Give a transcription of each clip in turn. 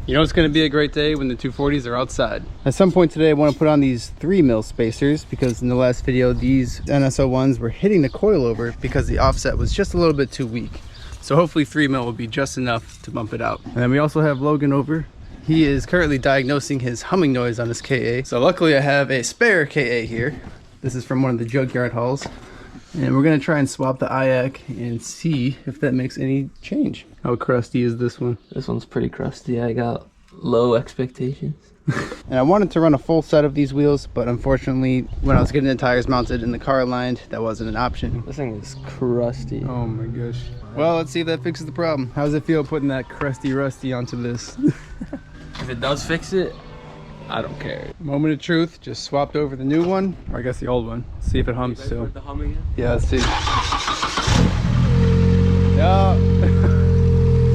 You know it's going to be a great day when the 240s are outside. At some point today I want to put on these 3mm spacers because in the last video these NS01s were hitting the coilover because the offset was just a little bit too weak. So hopefully 3mm will be just enough to bump it out. And then we also have Logan over. He is currently diagnosing his humming noise on his KA. So luckily I have a spare KA here. This is from one of the junkyard hauls. And we're gonna try and swap the IAC and see if that makes any change. How crusty is this one? This one's pretty crusty. I got low expectations. And I wanted to run a full set of these wheels, but unfortunately when I was getting the tires mounted and the car aligned, that wasn't an option. This thing is crusty. Oh my gosh. Well, let's see if that fixes the problem. How does it feel putting that crusty rusty onto this? If it does fix it, I don't care. Moment of truth, just swapped over the new one, or I guess the old one. See if it hums still. The hum again? Yeah, let's see. Yeah,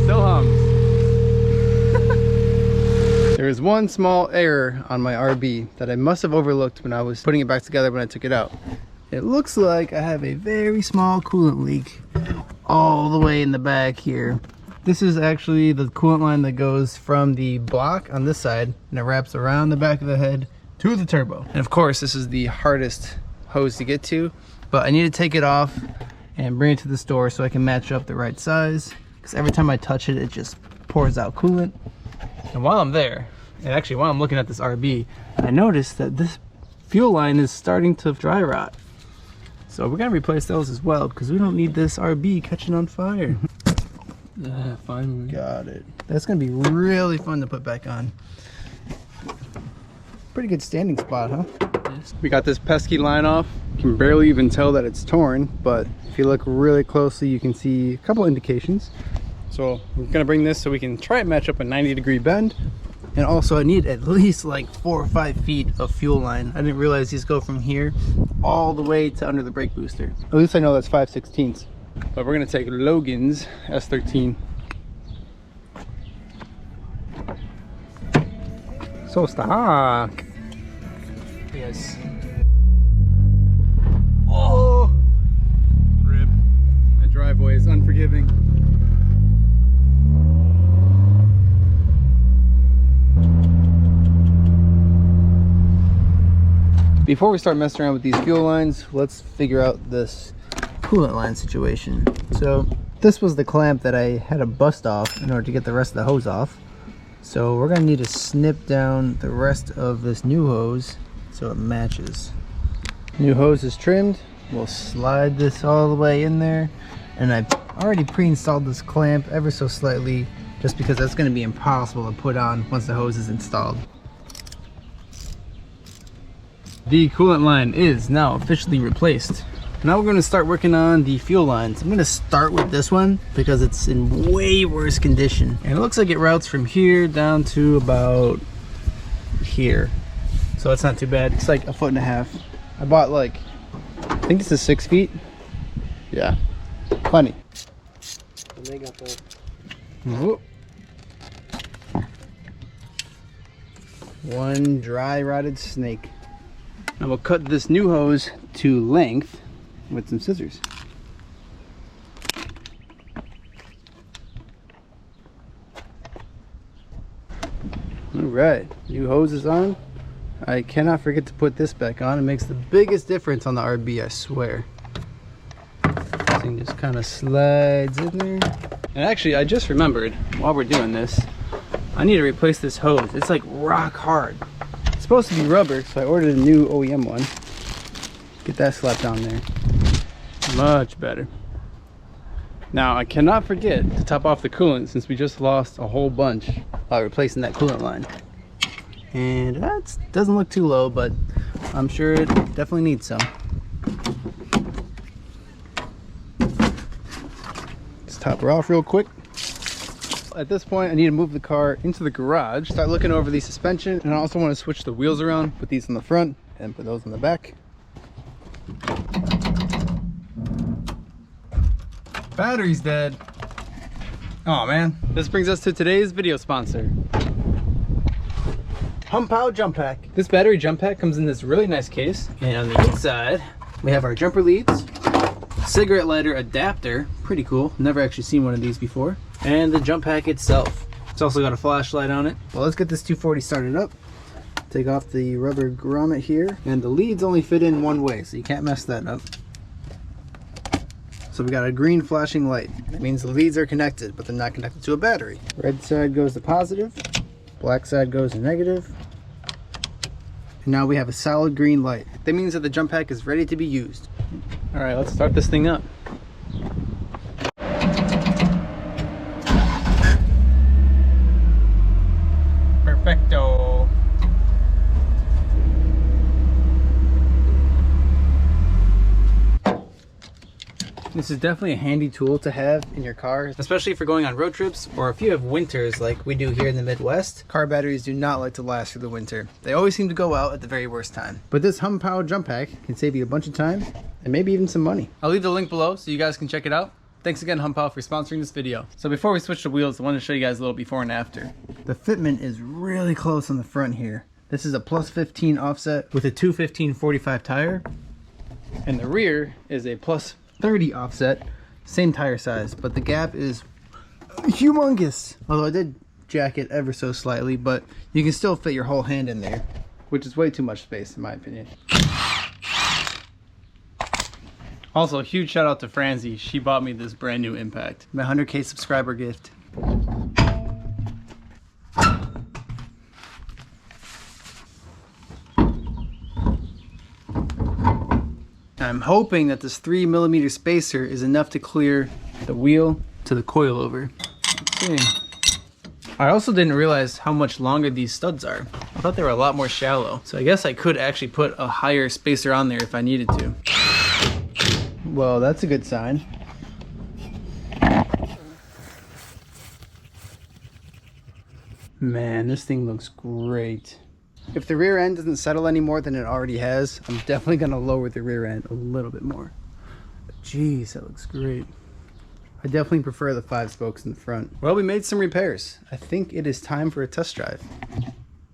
still hums. There is one small error on my RB that I must have overlooked when I was putting it back together when I took it out. It looks like I have a very small coolant leak all the way in the back here. This is actually the coolant line that goes from the block on this side and it wraps around the back of the head to the turbo. And of course this is the hardest hose to get to, but I need to take it off and bring it to the store so I can match up the right size, because every time I touch it, it just pours out coolant. And while I'm there, and actually while I'm looking at this RB, I noticed that this fuel line is starting to dry rot. So we're gonna replace those as well because we don't need this RB catching on fire. Fine. Got it. That's gonna be really fun to put back on. Pretty good standing spot, huh? Yes. We got this pesky line off. You can barely even tell that it's torn, but if you look really closely, you can see a couple indications. So we're gonna bring this so we can try and match up a 90-degree bend. And also I need at least like 4 or 5 feet of fuel line. I didn't realize these go from here all the way to under the brake booster. At least I know that's 5/16. But we're gonna take Logan's S13. So stuck. Yes. Oh! Rip. My driveway is unforgiving. Before we start messing around with these fuel lines, let's figure out this coolant line situation. So this was the clamp that I had to bust off in order to get the rest of the hose off. So we're gonna need to snip down the rest of this new hose so it matches. New hose is trimmed. We'll slide this all the way in there, and I've already pre-installed this clamp ever so slightly just because that's going to be impossible to put on once the hose is installed. The coolant line is now officially replaced. Now we're going to start working on the fuel lines. I'm going to start with this one because it's in way worse condition. And it looks like it routes from here down to about here. So it's not too bad. It's like 1.5 feet. I bought like, I think this is 6 feet. Yeah, plenty. And they got the... Whoop. One dry rotted snake. Now we'll cut this new hose to length with some scissors. All right, new hose is on. I cannot forget to put this back on. It makes the biggest difference on the RB, I swear. This thing just kind of slides in there. And actually, I just remembered while we're doing this, I need to replace this hose. It's like rock hard. It's supposed to be rubber, so I ordered a new OEM one. Get that slapped down there. Much better. Now, I cannot forget to top off the coolant since we just lost a whole bunch while replacing that coolant line. And that doesn't look too low, but I'm sure it definitely needs some. Let's top her off real quick. At this point, I need to move the car into the garage, start looking over the suspension, and I also want to switch the wheels around, put these in the front and put those in the back. Battery's dead. Oh man. This brings us to today's video sponsor. Pump Out Jump Pack. This battery jump pack comes in this really nice case, and on the inside we have our jumper leads, cigarette lighter adapter, pretty cool, never actually seen one of these before, and the jump pack itself. It's also got a flashlight on it. Well, let's get this 240 started up. Take off the rubber grommet here, and the leads only fit in one way, so you can't mess that up. So we got a green flashing light. That means the leads are connected, but they're not connected to a battery. Red side goes to positive, black side goes to negative. And now we have a solid green light. That means that the jump pack is ready to be used. All right, let's start this thing up. Perfecto. This is definitely a handy tool to have in your car, especially if you're going on road trips or if you have winters like we do here in the Midwest. Car batteries do not like to last through the winter. They always seem to go out at the very worst time. But this Hum Power jump pack can save you a bunch of time and maybe even some money. I'll leave the link below so you guys can check it out. Thanks again, Hum Power, for sponsoring this video. So before we switch to wheels, I want to show you guys a little before and after. The fitment is really close on the front here. This is a plus 15 offset with a 215/45 tire. And the rear is a plus 30 offset, same tire size, but the gap is humongous. Although I did jack it ever so slightly, but you can still fit your whole hand in there, which is way too much space in my opinion. Also, a huge shout out to Franzi. She bought me this brand new Impact. My 100K subscriber gift. I'm hoping that this 3mm spacer is enough to clear the wheel to the coilover. Let's see. I also didn't realize how much longer these studs are. I thought they were a lot more shallow. So I guess I could actually put a higher spacer on there if I needed to. Well, that's a good sign. Man, this thing looks great. If the rear end doesn't settle any more than it already has, I'm definitely gonna lower the rear end a little bit more. But geez, that looks great. I definitely prefer the 5 spokes in the front. Well, we made some repairs. I think it is time for a test drive.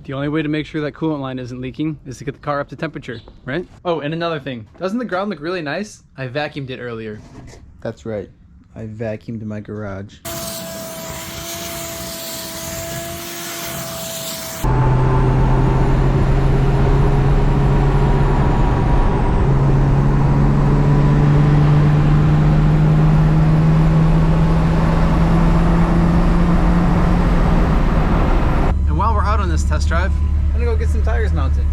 The only way to make sure that coolant line isn't leaking is to get the car up to temperature, right? Oh, and another thing. Doesn't the ground look really nice? I vacuumed it earlier. That's right. I vacuumed my garage. Test drive. I'm gonna go get some tires mounted.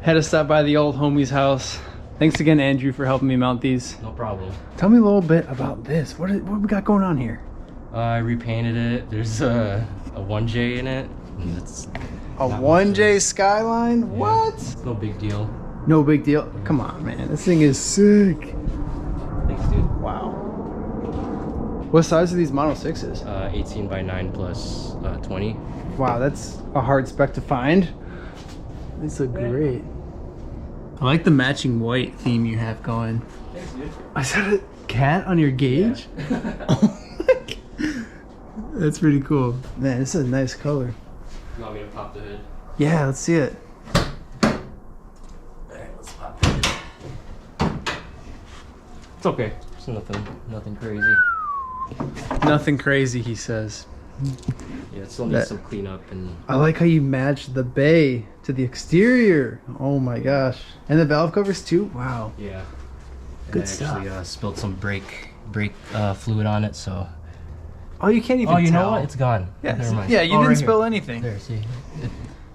Had to stop by the old homie's house. Thanks again, Andrew, for helping me mount these. No problem. Tell me a little bit about this. What we got going on here? I repainted it. There's a 1J in it. And it's a 1J Skyline? Yeah. What? It's no big deal. No big deal? Come on, man. This thing is sick. Thanks, dude. Wow. What size are these Model 6s? 18 by 9 plus 20. Wow, that's a hard spec to find. These look great. I like the matching white theme you have going. Thanks, dude. I said a cat on your gauge? Yeah. Oh my God. That's pretty cool. Man, this is a nice color. You want me to pop the hood? Yeah, let's see it. Alright, let's pop the hood. It's okay. It's nothing crazy. Nothing crazy, he says. Yeah, it still needs some cleanup. And I like how you match the bay to the exterior. Oh my gosh. And the valve covers too? Wow. Yeah. Good I stuff. actually spilled some brake fluid on it, so. Oh, you can't even tell. Oh, you know what? It's gone. Yeah, never mind. Yeah, you didn't right spill here. anything. There, see?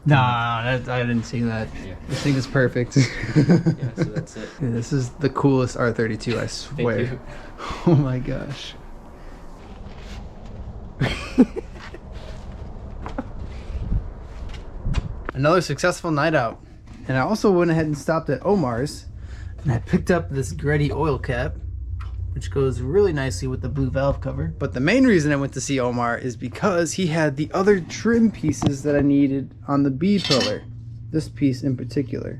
Nah, I didn't see that. Yeah. This thing is perfect. Yeah, so that's it. Yeah, this is the coolest R32, I swear. Thank you. Oh my gosh. Another successful night out. And I also went ahead and stopped at Omars and I picked up this Greddy oil cap, which goes really nicely with the blue valve cover. But the main reason I went to see Omar is because he had the other trim pieces that I needed on the B pillar. This piece in particular.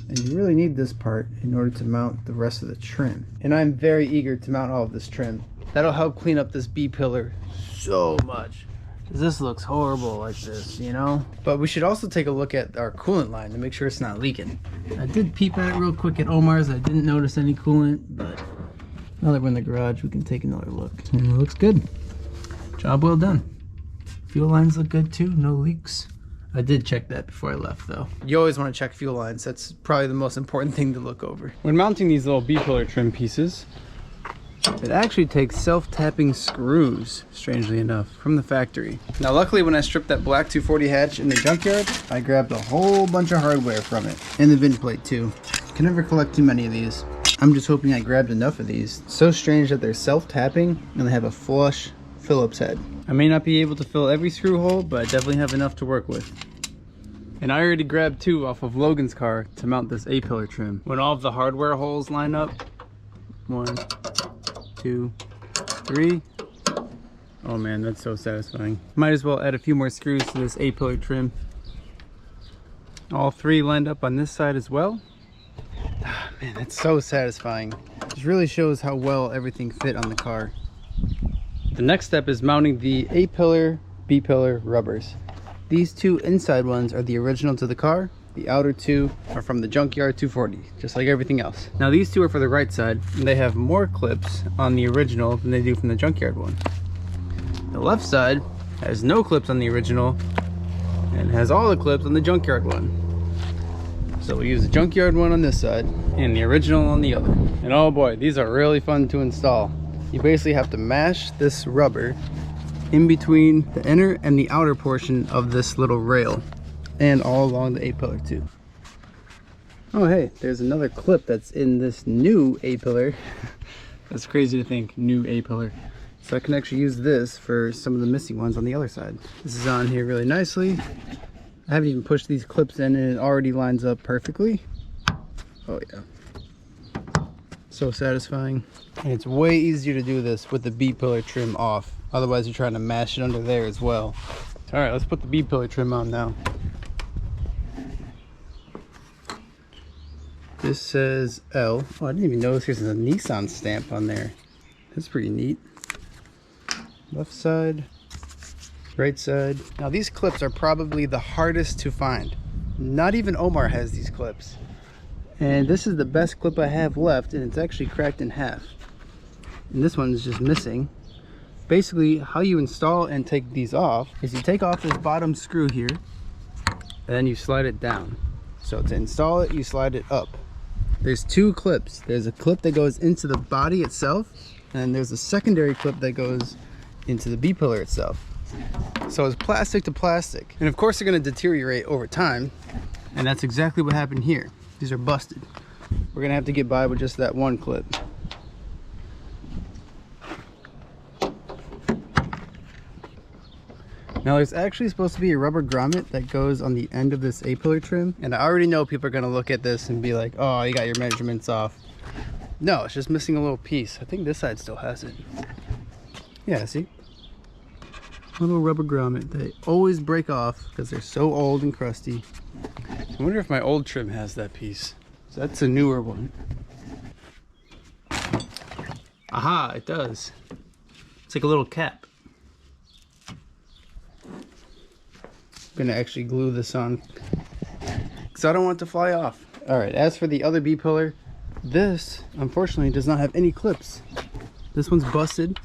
And you really need this part in order to mount the rest of the trim. And I'm very eager to mount all of this trim. That'll help clean up this B pillar so much. This looks horrible like this, you know? But we should also take a look at our coolant line to make sure it's not leaking. I did peep at it real quick at Omars. I didn't notice any coolant, but now that we're in the garage, we can take another look. And it looks good. Job well done. Fuel lines look good too, no leaks. I did check that before I left though. You always want to check fuel lines. That's probably the most important thing to look over. When mounting these little B-pillar trim pieces, it actually takes self-tapping screws, strangely enough, from the factory. Now luckily when I stripped that black 240 hatch in the junkyard, I grabbed a whole bunch of hardware from it. And the VIN plate too. Can never collect too many of these. I'm just hoping I grabbed enough of these. It's so strange that they're self-tapping and they have a flush Phillips head. I may not be able to fill every screw hole, but I definitely have enough to work with. And I already grabbed 2 off of Logan's car to mount this A-pillar trim. When all of the hardware holes line up, 1, 2, 3. Oh man, that's so satisfying. Might as well add a few more screws to this A-pillar trim. All 3 lined up on this side as well. Ah, man, that's so satisfying. It really shows how well everything fit on the car. The next step is mounting the A-pillar, B-pillar rubbers. These 2 inside ones are the original to the car. The outer 2 are from the junkyard 240, just like everything else. Now these 2 are for the right side, and they have more clips on the original than they do from the junkyard one. The left side has no clips on the original, and has all the clips on the junkyard one. So we use the junkyard one on this side, and the original on the other. And oh boy, these are really fun to install. You basically have to mash this rubber in between the inner and the outer portion of this little rail, and all along the A-pillar too. Oh hey, there's another clip that's in this new A-pillar. That's crazy to think, new A-pillar. So I can actually use this for some of the missing ones on the other side. This is on here really nicely. I haven't even pushed these clips in and it already lines up perfectly. Oh yeah. So satisfying. And it's way easier to do this with the B-pillar trim off. Otherwise you're trying to mash it under there as well. All right, let's put the B-pillar trim on now. This says L. Oh, I didn't even notice there's a Nissan stamp on there. That's pretty neat. Left side, right side. Now these clips are probably the hardest to find. Not even Omar has these clips. And this is the best clip I have left, and it's actually cracked in half. And this one is just missing. Basically, how you install and take these off is you take off this bottom screw here, and then you slide it down. So to install it, you slide it up. There's 2 clips. There's a clip that goes into the body itself, and there's a secondary clip that goes into the B-pillar itself. So it's plastic to plastic. And of course they're gonna deteriorate over time, and that's exactly what happened here. These are busted. We're gonna have to get by with just that one clip. Now there's actually supposed to be a rubber grommet that goes on the end of this A-pillar trim, and I already know people are gonna look at this and be like, oh, you got your measurements off. No, it's just missing a little piece. I think this side still has it. Yeah, see? Little rubber grommet. They always break off because they're so old and crusty. I wonder if my old trim has that piece. So that's a newer one. Aha, it does. It's like a little cap. I'm gonna actually glue this on because I don't want it to fly off. All right, as for the other B-pillar, this unfortunately does not have any clips. This one's busted,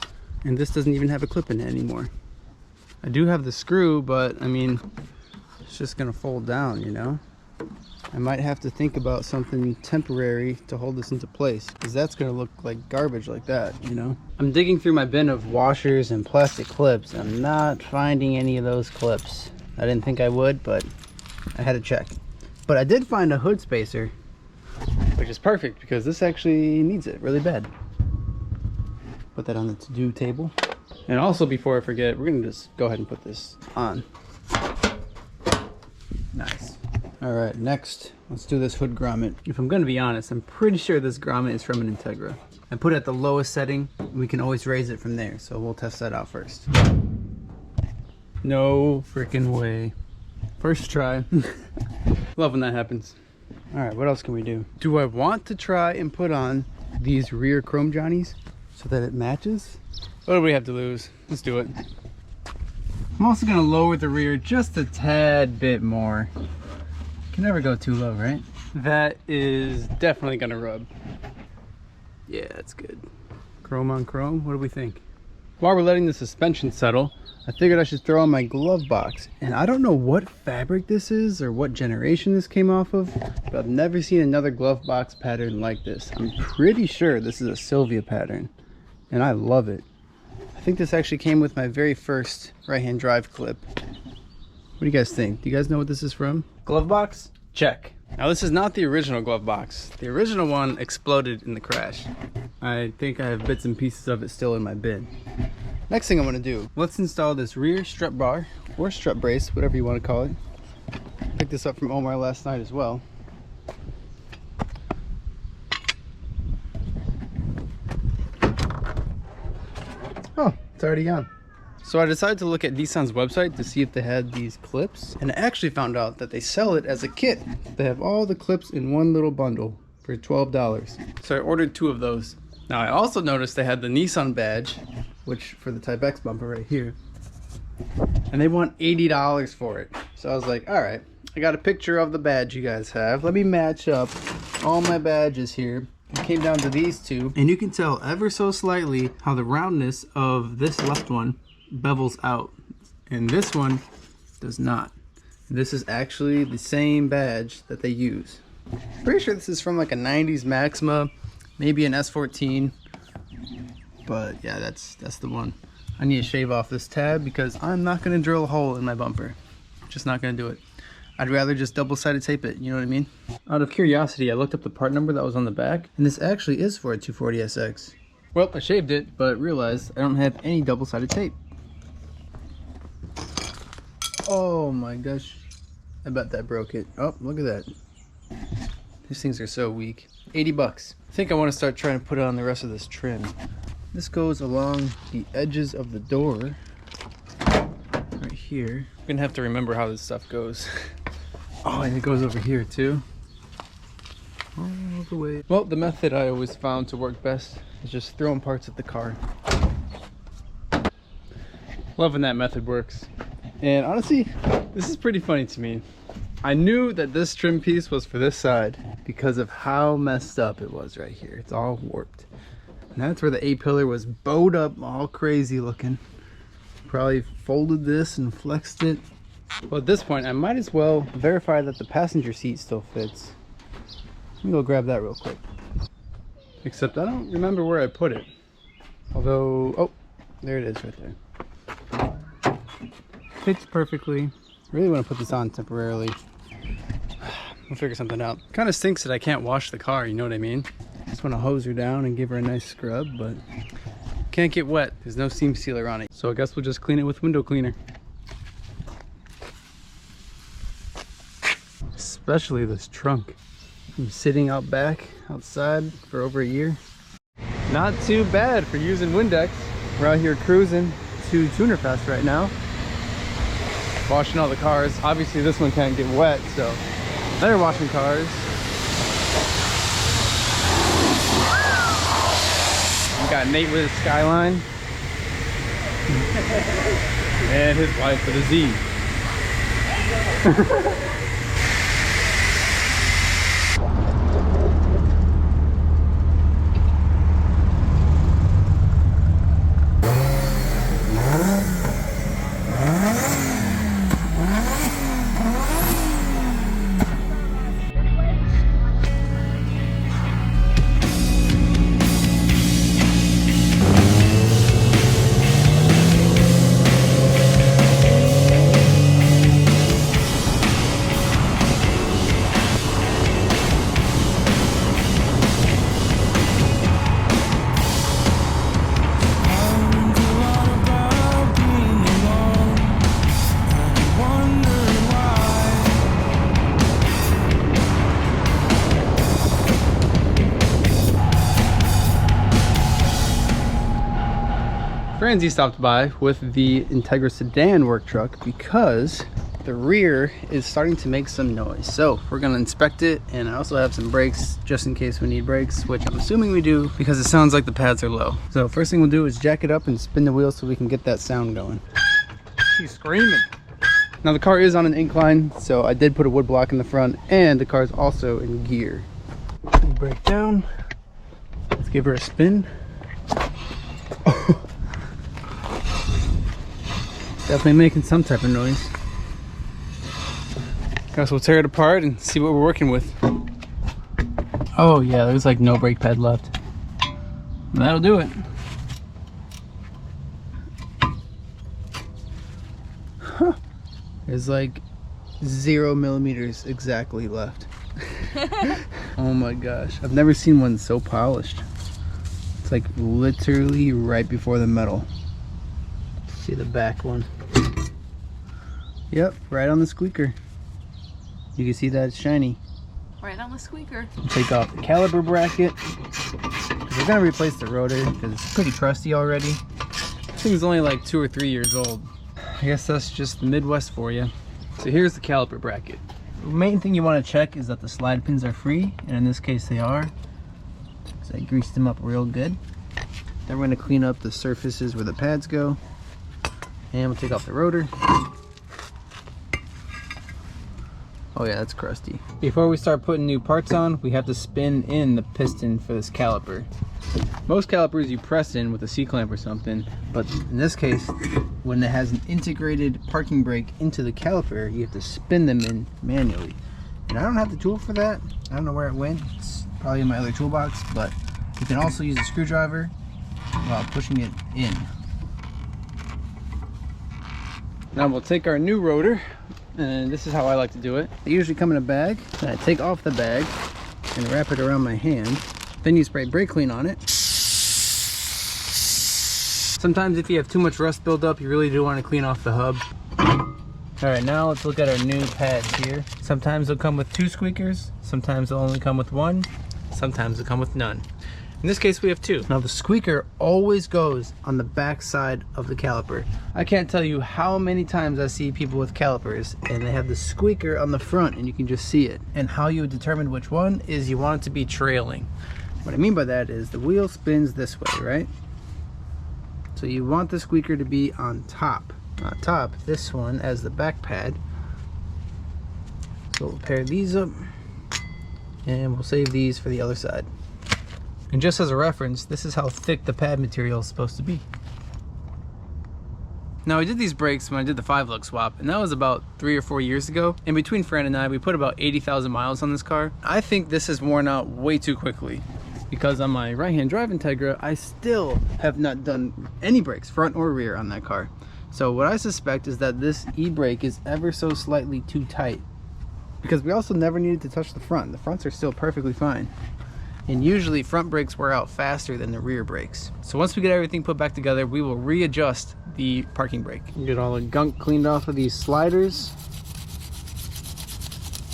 and this doesn't even have a clip in it anymore. I do have the screw, but I mean, it's just gonna fold down, you know? I might have to think about something temporary to hold this into place, because that's gonna look like garbage like that, you know? I'm digging through my bin of washers and plastic clips. I'm not finding any of those clips. I didn't think I would, but I had to check. But I did find a hood spacer, which is perfect because this actually needs it really bad. Put that on the to-do table. And also, before I forget, we're gonna just go ahead and put this on. Nice. All right, next, let's do this hood grommet. If I'm gonna be honest, I'm pretty sure this grommet is from an Integra. I put it at the lowest setting. We can always raise it from there, so we'll test that out first. No freaking way. First try. Love when that happens. All right, what else can we do? Do I want to try and put on these rear chrome johnnies so that it matches? What do we have to lose? Let's do it. I'm also gonna lower the rear just a tad bit more. Can never go too low, right? That is definitely gonna rub. Yeah, that's good. Chrome on chrome, what do we think? While we're letting the suspension settle, I figured I should throw on my glove box. And I don't know what fabric this is or what generation this came off of, but I've never seen another glove box pattern like this. I'm pretty sure this is a Sylvia pattern, and I love it. I think this actually came with my very first right-hand drive clip. What do you guys think? Do you guys know what this is from? Glove box? Check. Now this is not the original glove box. The original one exploded in the crash. I think I have bits and pieces of it still in my bin. Next thing I'm going to do, let's install this rear strut bar or strut brace, whatever you want to call it. Picked this up from Omar last night as well. Oh, it's already on. So I decided to look at Nissan's website to see if they had these clips, and I actually found out that they sell it as a kit. They have all the clips in one little bundle for $12. So I ordered 2 of those. Now I also noticed they had the Nissan badge, which for the Type X bumper right here, and they want $80 for it. So I was like, all right, I got a picture of the badge you guys have. Let me match up all my badges here. It came down to these 2, and you can tell ever so slightly how the roundness of this left one bevels out, and this one does not. This is actually the same badge that they use. Pretty sure this is from like a 90s Maxima, maybe an S14, but yeah, that's the one. I need to shave off this tab because I'm not going to drill a hole in my bumper. Just not going to do it. I'd rather just double-sided tape it, you know what I mean? Out of curiosity, I looked up the part number that was on the back, and this actually is for a 240SX. Well, I shaved it, but realized I don't have any double-sided tape. Oh my gosh, I bet that broke it. Oh, look at that. These things are so weak. 80 bucks. I think I want to start trying to put on the rest of this trim. This goes along the edges of the door right here. I'm gonna have to remember how this stuff goes. Oh, and it goes over here too. All the way. Well, the method I always found to work best is just throwing parts at the car. Loving that method works. And honestly, this is pretty funny to me. I knew that this trim piece was for this side because of how messed up it was right here. It's all warped. And that's where the A-pillar was bowed up, all crazy looking. Probably folded this and flexed it. Well, at this point, I might as well verify that the passenger seat still fits. Let me go grab that real quick. Except I don't remember where I put it. Although, oh, there it is right there. Fits perfectly. Really want to put this on temporarily. We'll figure something out. Kind of stinks that I can't wash the car, you know what I mean? Just want to hose her down and give her a nice scrub, but can't get wet. There's no seam sealer on it. So I guess we'll just clean it with window cleaner. Especially this trunk. I'm sitting out back outside for over a year. Not too bad for using Windex. We're out here cruising to Tuner Fest right now. Washing all the cars. Obviously this one can't get wet, so they're washing cars. We got Nate with his Skyline. And his wife with a Z. Franzi stopped by with the Integra sedan work truck because the rear is starting to make some noise. So we're gonna inspect it, and I also have some brakes just in case we need brakes, which I'm assuming we do because it sounds like the pads are low. So first thing we'll do is jack it up and spin the wheel so we can get that sound going. She's screaming. Now the car is on an incline, so I did put a wood block in the front, and the car is also in gear. Brake down. Let's give her a spin. Definitely making some type of noise. Guess we'll tear it apart and see what we're working with. Oh yeah, there's like no brake pad left. That'll do it. Huh. There's like 0 millimeters exactly left. Oh my gosh, I've never seen one so polished. It's like literally right before the metal. See the back one. Yep, right on the squeaker. You can see that it's shiny. Right on the squeaker. Take off the caliper bracket. We're gonna replace the rotor because it's pretty crusty already. This thing's only like 2 or 3 years old. I guess that's just the Midwest for you. So here's the caliper bracket. The main thing you want to check is that the slide pins are free, and in this case they are. So I greased them up real good. Then we're going to clean up the surfaces where the pads go, and we'll take off the rotor. Oh yeah, that's crusty. Before we start putting new parts on, we have to spin in the piston for this caliper. Most calipers you press in with a C-clamp or something, but in this case, when it has an integrated parking brake into the caliper, you have to spin them in manually. And I don't have the tool for that. I don't know where it went. It's probably in my other toolbox, but you can also use a screwdriver while pushing it in. Now we'll take our new rotor, and this is how I like to do it. They usually come in a bag, and I take off the bag and wrap it around my hand. Then you spray brake clean on it. Sometimes if you have too much rust buildup, you really do want to clean off the hub. Alright, now let's look at our new pads here. Sometimes they'll come with 2 squeakers, sometimes they'll only come with 1, sometimes they'll come with none. In this case we have 2. Now the squeaker always goes on the back side of the caliper. I can't tell you how many times I see people with calipers and they have the squeaker on the front and you can just see it. And how you would determine which one is you want it to be trailing. What I mean by that is the wheel spins this way, right? So you want the squeaker to be on top. On top, this one as the back pad. So we'll pair these up and we'll save these for the other side. And just as a reference, this is how thick the pad material is supposed to be. Now I did these brakes when I did the 5-lug swap, and that was about 3 or 4 years ago. And between Fran and I, we put about 80,000 miles on this car. I think this has worn out way too quickly, because on my right-hand drive Integra, I still have not done any brakes, front or rear, on that car. So what I suspect is that this e-brake is ever so slightly too tight, because we also never needed to touch the front. The fronts are still perfectly fine. And usually front brakes wear out faster than the rear brakes. So once we get everything put back together, we will readjust the parking brake. Get all the gunk cleaned off of these sliders.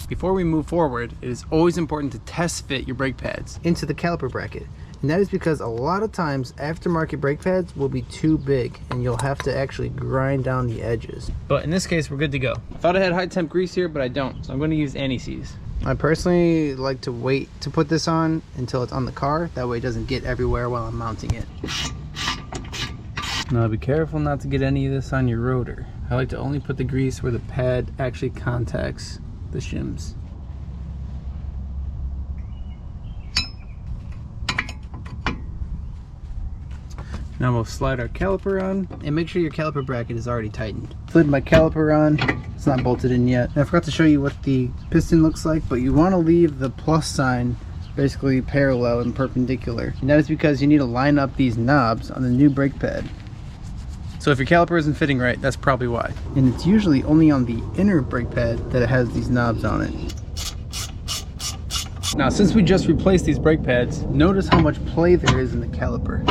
Before we move forward, it is always important to test fit your brake pads into the caliper bracket. And that is because a lot of times aftermarket brake pads will be too big and you'll have to actually grind down the edges. But in this case, we're good to go. I thought I had high temp grease here, but I don't. So I'm going to use anti-seize. I personally like to wait to put this on until it's on the car. That way it doesn't get everywhere while I'm mounting it. Now be careful not to get any of this on your rotor. I like to only put the grease where the pad actually contacts the shims. Now we'll slide our caliper on and make sure your caliper bracket is already tightened. Slid my caliper on, it's not bolted in yet. And I forgot to show you what the piston looks like, but you want to leave the plus sign basically parallel and perpendicular. And that is because you need to line up these knobs on the new brake pad. So if your caliper isn't fitting right, that's probably why. And it's usually only on the inner brake pad that it has these knobs on it. Now since we just replaced these brake pads, notice how much play there is in the caliper.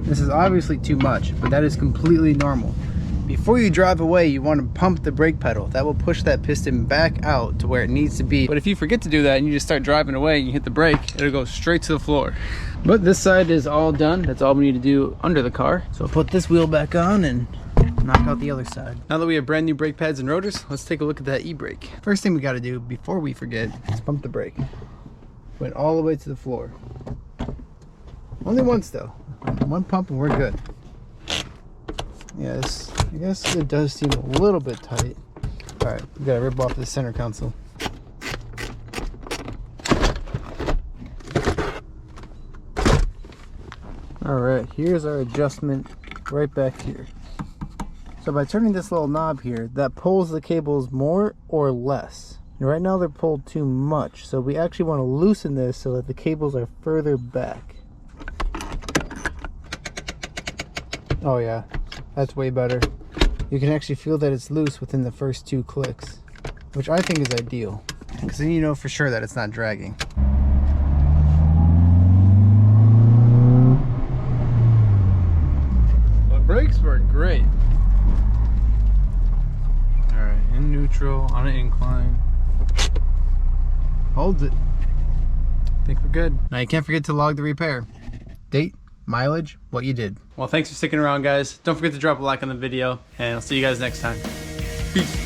This is obviously too much, but that is completely normal. Before you drive away, you want to pump the brake pedal. That will push that piston back out to where it needs to be. But if you forget to do that and you just start driving away and you hit the brake, it'll go straight to the floor. But this side is all done. That's all we need to do under the car. So I'll put this wheel back on and knock out the other side. Now that we have brand new brake pads and rotors, let's take a look at that e-brake. First thing we got to do before we forget is pump the brake. Went all the way to the floor. Only once though. One pump and we're good. Yes, I guess it does seem a little bit tight. All right, we gotta rip off the center console. All right, here's our adjustment right back here. So by turning this little knob here, that pulls the cables more or less. And right now they're pulled too much, so we actually want to loosen this so that the cables are further back. Oh yeah, that's way better. You can actually feel that it's loose within the first 2 clicks, which I think is ideal, because then you know for sure that it's not dragging. The brakes work great. Alright, in neutral, on an incline. Holds it. I think we're good. Now you can't forget to log the repair. Date, mileage, what you did. Well, thanks for sticking around, guys. Don't forget to drop a like on the video, and I'll see you guys next time. Peace.